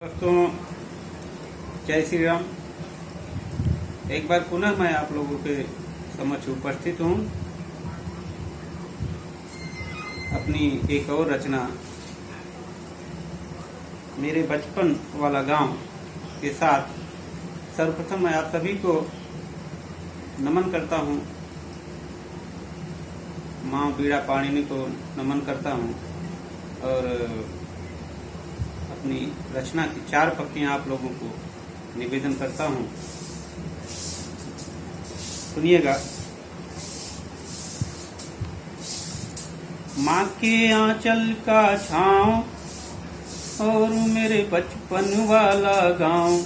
दोस्तों, जय श्री राम। एक बार पुनः मैं आप लोगों के समक्ष उपस्थित हूँ अपनी एक और रचना मेरे बचपन वाला गांव के साथ। सर्वप्रथम मैं आप सभी को नमन करता हूँ, माँ बीड़ा पाणिनि को नमन करता हूँ और अपनी रचना की 4 पंक्तियां आप लोगों को निवेदन करता हूं। सुनिएगा। माँ के आंचल का छाँव और मेरे बचपन वाला गांव।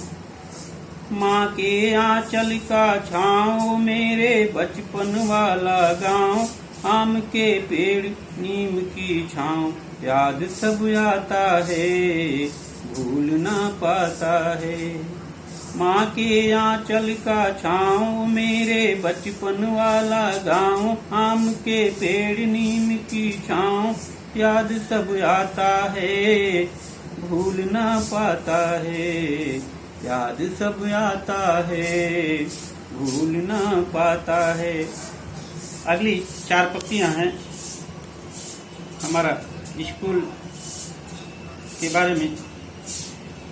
माँ के आंचल का छाँव मेरे बचपन वाला गांव। आम के पेड़ नीम की छाँव याद सब आता है, भूल ना पाता है। माँ के आंचल का छाँव मेरे बचपन वाला गांव। आम के पेड़ नीम की छाँव याद सब आता है, भूल ना पाता है। याद सब आता है, भूल ना पाता है। अगली 4 पंक्तियां हैं हमारा स्कूल के बारे में।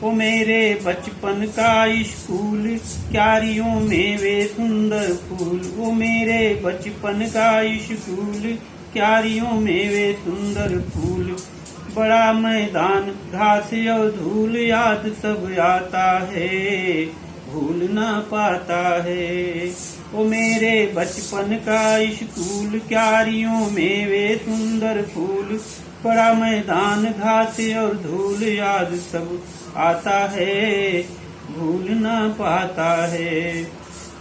ओ मेरे बचपन का स्कूल, क्यारियों में वे सुंदर फूल। ओ मेरे बचपन का स्कूल, क्यारियों में वे सुंदर फूल। बड़ा मैदान घास और धूल याद सब आता है, भूल ना पाता है। ओ मेरे बचपन का स्कूल, क्यारियों में वे सुंदर फूल। बड़ा मैदान घास और धूल याद सब आता है, भूल ना पाता है।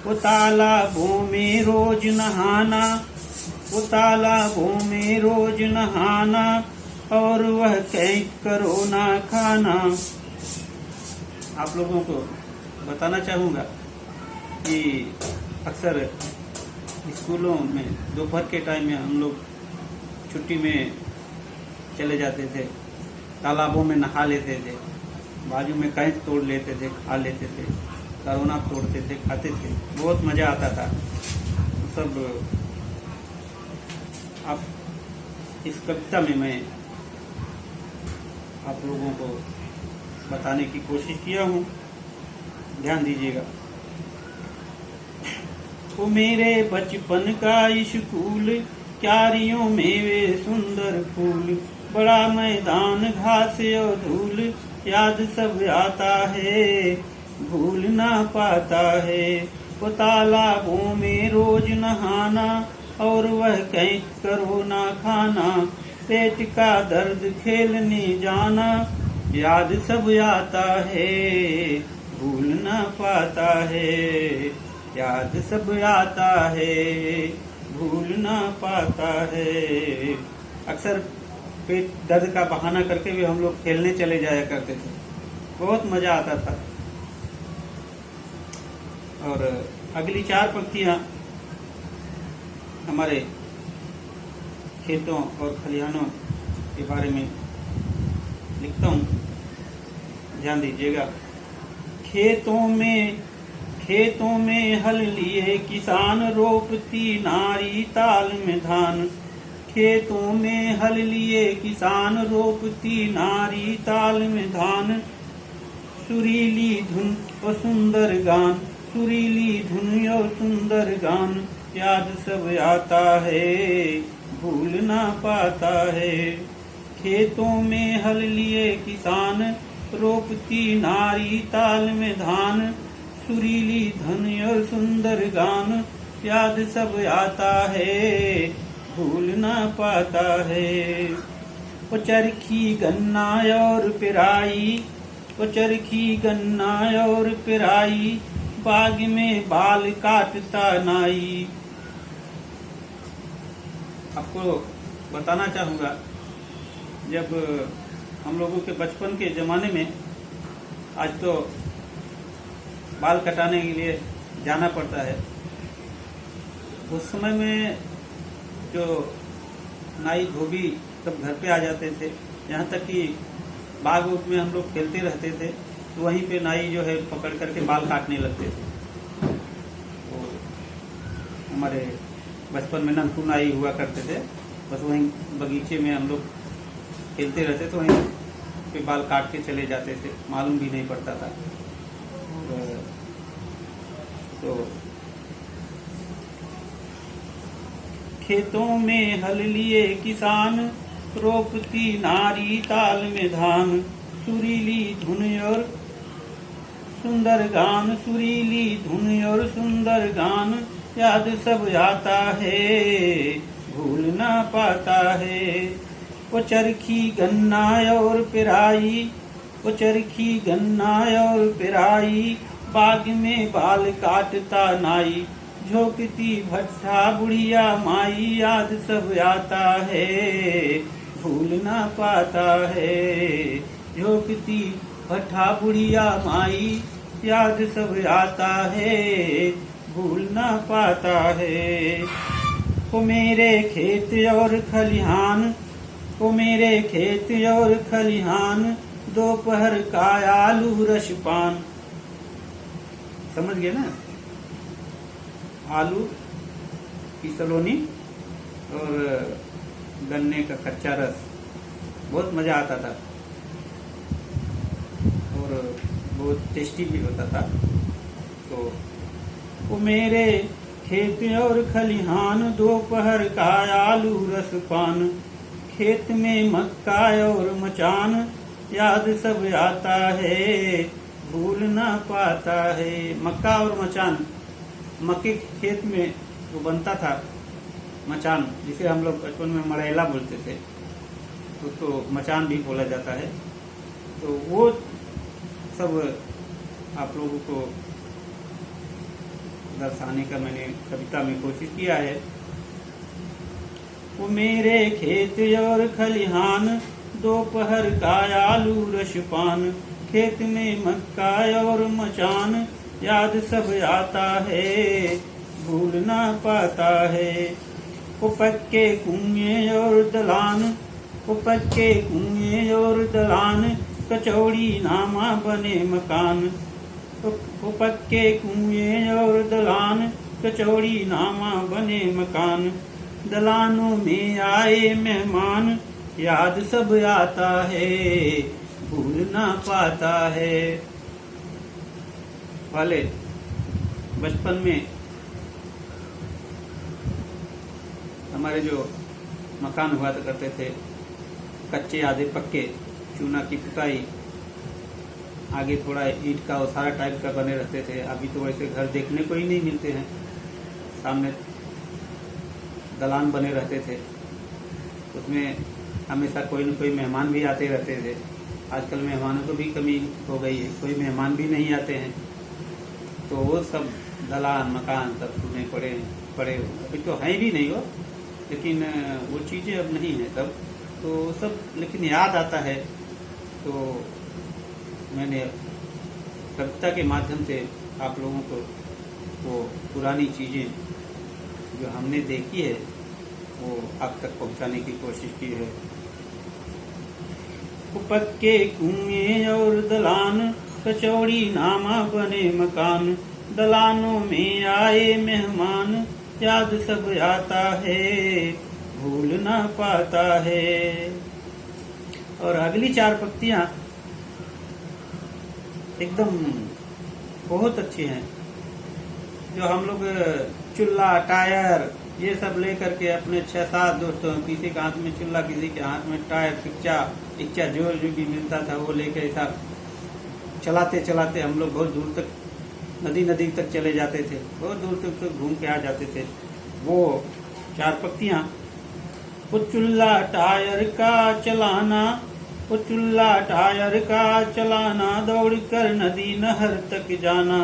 वो तालाबों में रोज नहाना, वो तालाबों में रोज नहाना और वह कैंक करो ना खाना। आप लोगों को बताना चाहूँगा कि अक्सर स्कूलों में दोपहर के टाइम में हम लोग छुट्टी में चले जाते थे, तालाबों में नहा लेते थे, बाजू में कैंच तोड़ लेते थे, खा लेते थे, करोना तोड़ते थे, खाते थे। बहुत मज़ा आता था। सब आप इस कविता में मैं आप लोगों को बताने की कोशिश किया हूँ, ध्यान दीजिएगा। वो मेरे बचपन का स्कूल, क्यारियों में वे सुंदर फूल। बड़ा मैदान घास और धूल याद सब आता है, भूल ना पाता है। वो तालाबों में रोज नहाना और वह कैंच करो ना खाना। पेट का दर्द खेलने जाना याद सब आता है, भूल ना पाता है। याद सब आता है, भूल ना पाता है। अक्सर पेट दर्द का बहाना करके भी हम लोग खेलने चले जाया करते थे, बहुत मजा आता था। और अगली 4 पंक्तियां हमारे खेतों और खलिहानों के बारे में लिखता हूँ, ध्यान दीजिएगा। खेतों में हल लिए किसान, रोपती नारी ताल में धान। खेतों में हल लिए किसान, रोपती नारी ताल में धान। सुरीली धुन और सुंदर गान, सुरीली धुन और सुंदर गान याद सब आता है, भूल ना पाता है। खेतों में हल लिए किसान, रोपती नारी ताल में धान। सुरीली धुन और सुंदर गान याद सब आता है, भूल ना पाता है। वो चरखी गन्ना और पिराई, वो चरखी गन्ना और पिराई। बाग में बाल काटता नाई। आपको बताना चाहूँगा, जब हम लोगों के बचपन के ज़माने में, आज तो बाल कटाने के लिए जाना पड़ता है, उस समय में जो नाई धोबी सब घर पे आ जाते थे। यहाँ तक कि बाग में हम लोग खेलते रहते थे। तो वहीं पे नाई जो है पकड़ करके बाल काटने लगते थे। तो हमारे बचपन में ननकू नाई हुआ करते थे, बस वहीं बगीचे में हम लोग खेलते रहते तो वहीं पे बाल काट के चले जाते थे, मालूम भी नहीं पड़ता था। तो खेतों में हल लिए किसान, रोपती नारी ताल में धान, सुरीली धुन और सुंदर गान, सुरीली धुन और सुंदर गान, याद सब आता है भूल ना पाता है। वो चरखी गन्ना और पिराई, वो चरखी गन्ना और पिराई, बाग में बाल काटता नाई, झोंकती भट्ठा बुढ़िया माई, याद सब आता है भूल ना पाता है। झोंकती भट्ठा बुढ़िया माई, याद सब आता है भूल ना पाता है। वो मेरे खेत और खलिहान, वो मेरे खेत और खलिहान, दोपहर का आलू रसपान। समझ गए ना, आलू की सलोनी और गन्ने का कच्चा रस, बहुत मजा आता था और बहुत टेस्टी भी होता था। तो वो मेरे खेत और खलिहान, दोपहर का आलू रसपान, खेत में मक्का और मचान, याद सब आता है भूल ना पाता है। मक्का और मचान, मक्के के खेत में वो बनता था मचान, जिसे हम लोग बचपन में मड़ैला बोलते थे, उसको मचान भी बोला जाता है। तो वो सब आप लोगों को दर्शाने का मैंने कविता में कोशिश किया है। वो मेरे खेत और खलिहान, दोपहर का आलू रसपान, खेत में मक्का और मचान, याद सब आता है भूल ना पाता है। वो पक्के कुएं और दलान, वो पक्के कुएं और दलान, कचौड़ी नामा बने मकान, वो पक्के कुएं और दलान, कचौड़ी नामा बने मकान, दलानों में आए मेहमान, याद सब आता है भूल ना पाता है। वाले बचपन में हमारे जो मकान हुआ करते थे, कच्चे आधे पक्के, चूना की पुताई, आगे थोड़ा ईंट का और सारा टाइप का बने रहते थे। अभी तो वैसे घर देखने को ही नहीं मिलते हैं, सामने दलान बने रहते थे, उसमें हमेशा कोई न कोई मेहमान भी आते रहते थे। आजकल मेहमानों को भी कमी हो गई है, कोई मेहमान भी नहीं आते हैं। तो वो सब दलान मकान सब सुनने पड़े अभी तो हैं भी नहीं हो, लेकिन वो चीज़ें अब नहीं है तब तो सब, लेकिन याद आता है। तो मैंने कविता के माध्यम से आप लोगों को वो पुरानी चीज़ें जो हमने देखी है वो आप तक पहुंचाने की कोशिश की है। पक्के कुएं और दलान, कचौड़ी नामा बने मकान, दलानों में आए मेहमान, याद सब आता है भूल ना पाता है। और अगली चार पंक्तियां एकदम बहुत अच्छी हैं, जो हम लोग चूल्हा टायर ये सब लेकर के अपने 6-7 दोस्तों, किसी के हाथ में चूल्हा, किसी के हाथ में टायर, इच्चा जो भी मिलता था वो लेकर ऐसा चलाते चलाते हम लोग बहुत दूर तक नदी तक चले जाते थे, बहुत दूर तक घूम के आ जाते थे। वो चार पंक्तियां, वो चूल्हा टायर का चलाना, वो चूल्हा टायर का चलाना, दौड़ कर नदी नहर तक जाना,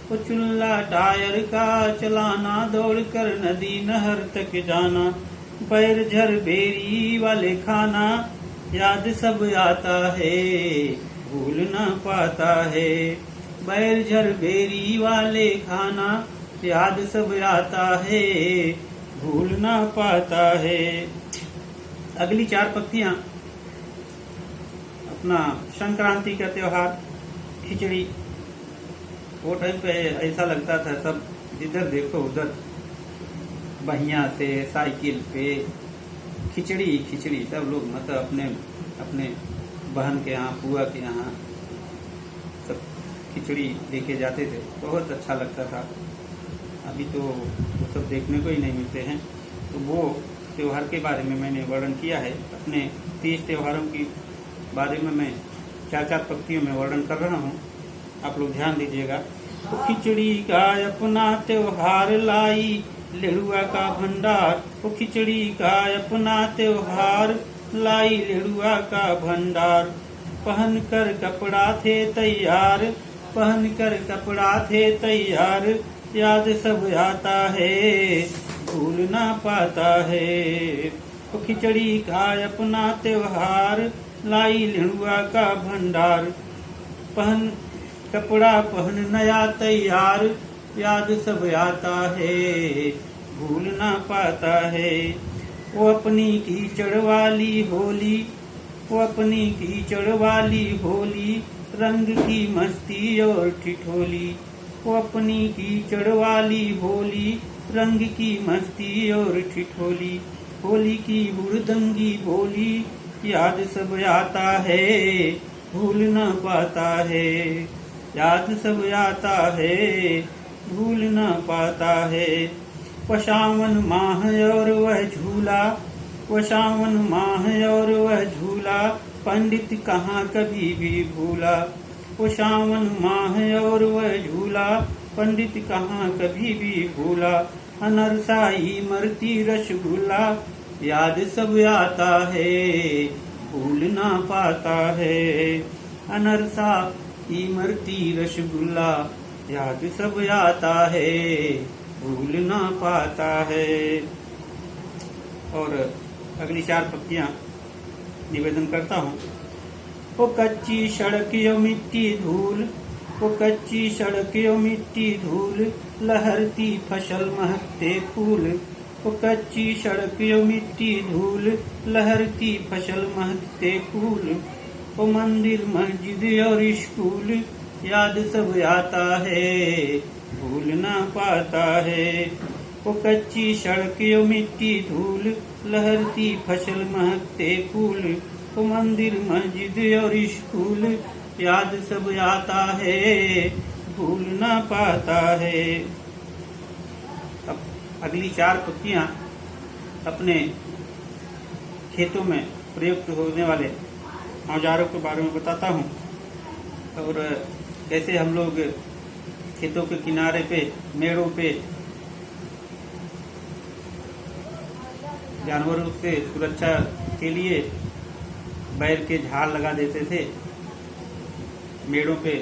वो चूल्हा टायर का चलाना, दौड़ कर नदी नहर तक जाना, बैर झर बेरी वाले खाना, याद सब आता है भूल ना पाता है। बैर झर बेरी वाले खाना, याद सब आता है भूल ना पाता है। अगली चार पंक्तियां अपना संक्रांति का त्योहार, खिचड़ी, वो टाइम पे ऐसा लगता था सब जिधर देखो उधर बहिया से साइकिल पे खिचड़ी खिचड़ी, सब लोग मतलब अपने अपने बहन के यहाँ, बुआ के यहाँ सब खिचड़ी लेके जाते थे। बहुत अच्छा लगता था। अभी तो वो सब देखने को ही नहीं मिलते हैं। तो वो त्यौहार के बारे में मैंने वर्णन किया है। अपने 30 त्योहारों की बारे में मैं 4-4 पंक्तियों में वर्णन कर रहा हूँ, आप लोग ध्यान दीजिएगा। तो खिचड़ी का अपना त्योहार लाई लेड़ुआ का भंडार, वो खिचड़ी का अपना त्योहार लाई लेड़ुआ का भंडार। पहन कर कपड़ा थे तैयार, पहन कर कपड़ा थे तैयार, याद सब आता है भूल ना पाता है। तो खिचड़ी का अपना त्योहार लाई लेड़ुआ का भंडार, पहन कपड़ा पहन नया तैयार, याद सब आता है भूल ना पाता है। वो अपनी कीचड़ वाली होली, वो अपनी कीचड़ वाली होली, रंग की मस्ती और ठिठोली। वो अपनी कीचड़ वाली होली, रंग की मस्ती और ठिठोली। होली की हुड़दंगी बोली, याद सब आता है भूल न पाता है, याद सब आता है भूल न पाता है। वो सावन माह और वह झूला, वो सावन माह और वह झूला, पंडित कहाँ कभी भी भूला। वो सावन माह और वह झूला, पंडित कहाँ कभी भी भूला। अनरसाई मरती रसगुल्ला, याद सब आता है भूल ना पाता है। अनरसा इमरती रसगुल्ला, याद सब आता है भूल ना पाता है। और अगली 4 पंक्तियां निवेदन करता हूँ। वो कच्ची सड़क यो मिट्टी धूल, वो कच्ची सड़क यो मिट्टी धूल, लहरती फसल महकते फूल। वो कच्ची सड़क यो मिट्टी धूल, लहरती फसल महकते फूल। वो मंदिर मस्जिद और स्कूल, याद सब आता है भूल ना पाता है। वो कच्ची सड़क यो मिट्टी धूल, लहरती फसल महकते फूल। वो मंदिर मस्जिद और स्कूल, याद सब आता है भूल ना पाता है। अब अगली 4 पंक्तियां अपने खेतों में प्रयुक्त होने वाले औजारों के बारे में बताता हूँ, और कैसे हम लोग खेतों के किनारे पे, मेड़ों पे जानवरों से सुरक्षा के लिए बैर के झाड़ लगा देते थे। मेड़ों पे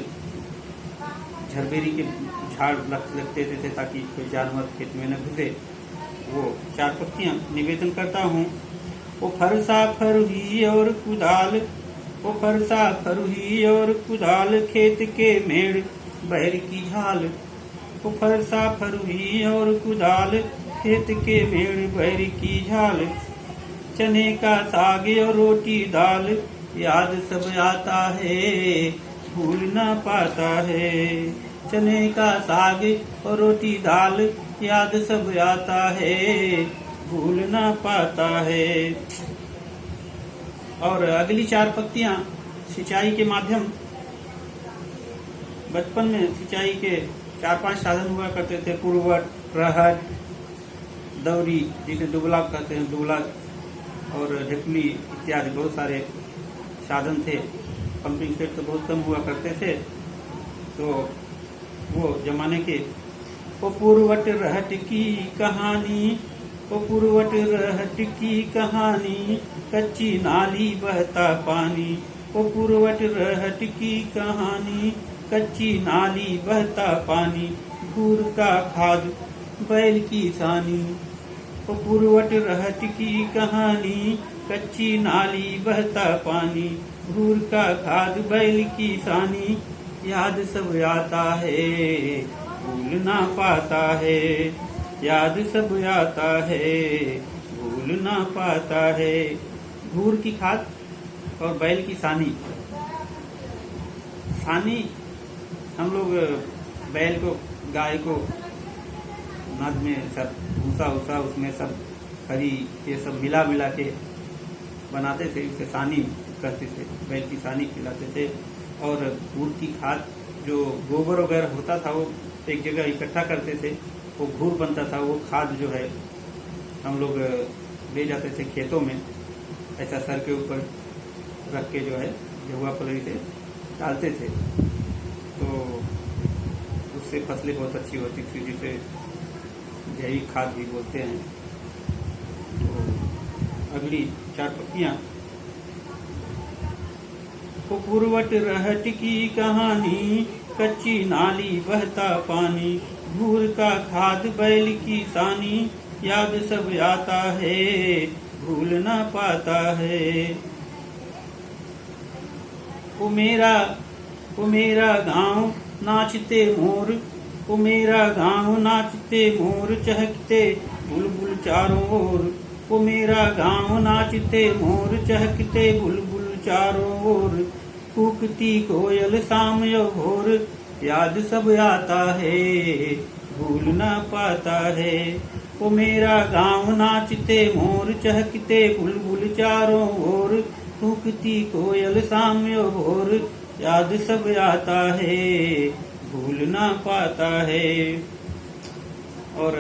झरबेरी के झाड़ लगते थे ताकि कोई जानवर खेत में न घुसे। वो 4 पंक्तियां निवेदन करता हूँ। वो फरसा फरुही और कुदाल, वो फरसा फरुही और कुदाल, खेत के मेड़ बैर की झाल। वो फरसा फरुही और कुदाल, खेत के मेड़ बैर की झाल। चने का साग और रोटी दाल, याद सब आता है भूल ना पाता है। चने का साग और रोटी दाल, याद सब आता है भूल ना पाता है। और अगली 4 पंक्तियां सिंचाई के माध्यम। बचपन में सिंचाई के 4-5 साधन हुआ करते थे। पुरवट, रहट, दौरी जिसे दुबला कहते हैं, दुबला, और ढेकुली इत्यादि बहुत सारे साधन थे। पंपिंग सेट तो बहुत कम हुआ करते थे। तो वो जमाने के वो पुरवट रहट की कहानी, वो पुरवट रहट की कहानी, कच्ची नाली बहता पानी। वो पुरवट रहट की कहानी, कच्ची नाली बहता पानी। घूर का खाद बैल की सानी। वो पुरवट रहट की कहानी, कच्ची नाली बहता पानी। घूर का खाद बैल की सानी, याद सब आता है भूल ना पाता है, याद सब आता है भूल ना पाता है। घूर की खाद और बैल की सानी। सानी हम लोग बैल को, गाय को नद में सब भूसा उसा उसमें सब खरी ये सब मिला के बनाते थे, उसे सानी करते थे, बैल की सानी खिलाते थे। और गुड़ की खाद जो गोबर वगैरह होता था वो एक जगह इकट्ठा करते थे, वो घूर बनता था, वो खाद जो है हम लोग ले जाते थे खेतों में, ऐसा सर के ऊपर रख के जो है जहुआ पलरी से डालते थे, तो उससे फसलें बहुत अच्छी होती थी, जिसे जैविक खाद भी बोलते हैं। तो अगली 4 पत्तियां। पुरवट रहट की कहानी, कच्ची नाली बहता पानी, घूर का खाद बैल की सानी, याद सब आता है भूल ना पाता है। ओ मेरा गाँव नाचते मोर, ओ मेरा गाँव नाचते मोर, चहकते बुलबुल चारों ओर। ओ मेरा गाँव नाचते मोर, चहकते बुलबुल चारों ओर। कूकती कोयल शाम भोर, याद सब आता है भूल ना पाता है। ओ मेरा गाँव नाचते मोर, चहकते बुलबुल चारों ओर। कूकती कोयल शाम भोर, याद सब आता है भूल ना पाता है। और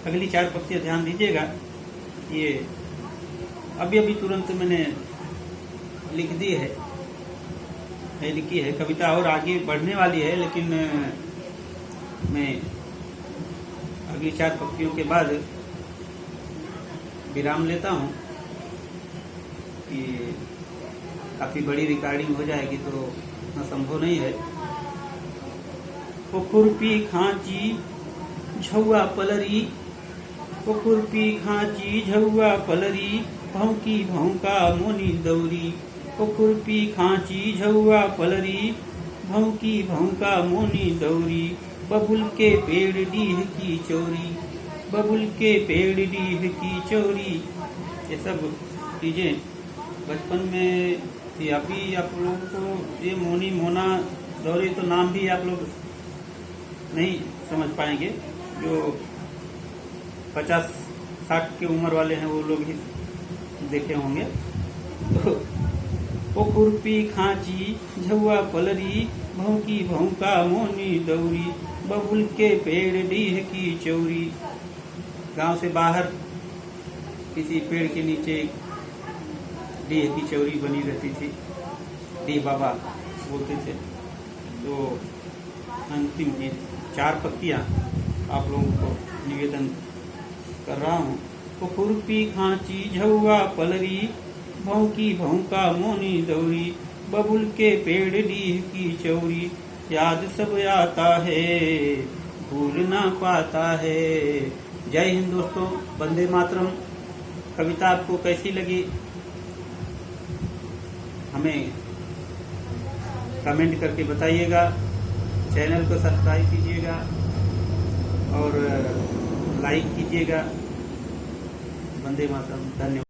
अगली 4 पत्तियां ध्यान दीजिएगा, ये अभी तुरंत मैंने लिख दी है, लिखी है कविता, और आगे बढ़ने वाली है, लेकिन मैं अगली 4 पत्तियों के बाद विराम लेता हूँ कि काफी बड़ी रिकॉर्डिंग हो जाएगी, तो इतना संभव नहीं है। ओ खुरपी खांची झौआ पलरी, ओ खुरपी खांची झौआ पलरी, भौंकी भौंका मोनी दौरी। ओ खुरपी खांची झौआ पलरी, भौंकी भौंका मोनी दौरी। बबुल के पेड़ डीह की चोरी, बबुल के पेड़ डीह की चोरी। ये सब चीजें बचपन में थी। अभी आप लोगों को ये मोनी मोना दौरी तो नाम भी आप लोग नहीं समझ पाएंगे, जो 50-60 की उम्र वाले हैं वो लोग ही देखे होंगे। तो ओ खुरपी खांची झौआ पलरी, भौंकी भौंका मोनी दौरी। बबुल के पेड़ डीह की चौरी। गांव से बाहर किसी पेड़ के नीचे डीह की चौरी बनी रहती थी, डीह बाबा बोलते थे। तो अंतिम की 4 पत्तियां आप लोगों को निवेदन कर रहा हूँ। ओ खुरपी खांची झौआ पलरी, भौंकी भौंका मोनी दौरी। बबुल के पेड़ डीह की चौरी, याद सब आता है भूल ना पाता है। जय हिंद दोस्तों, वंदे मातरम। कविता आपको कैसी लगी हमें कमेंट करके बताइएगा। चैनल को सब्सक्राइब कीजिएगा और लाइक कीजिएगा। वंदे मातरम। धन्यवाद।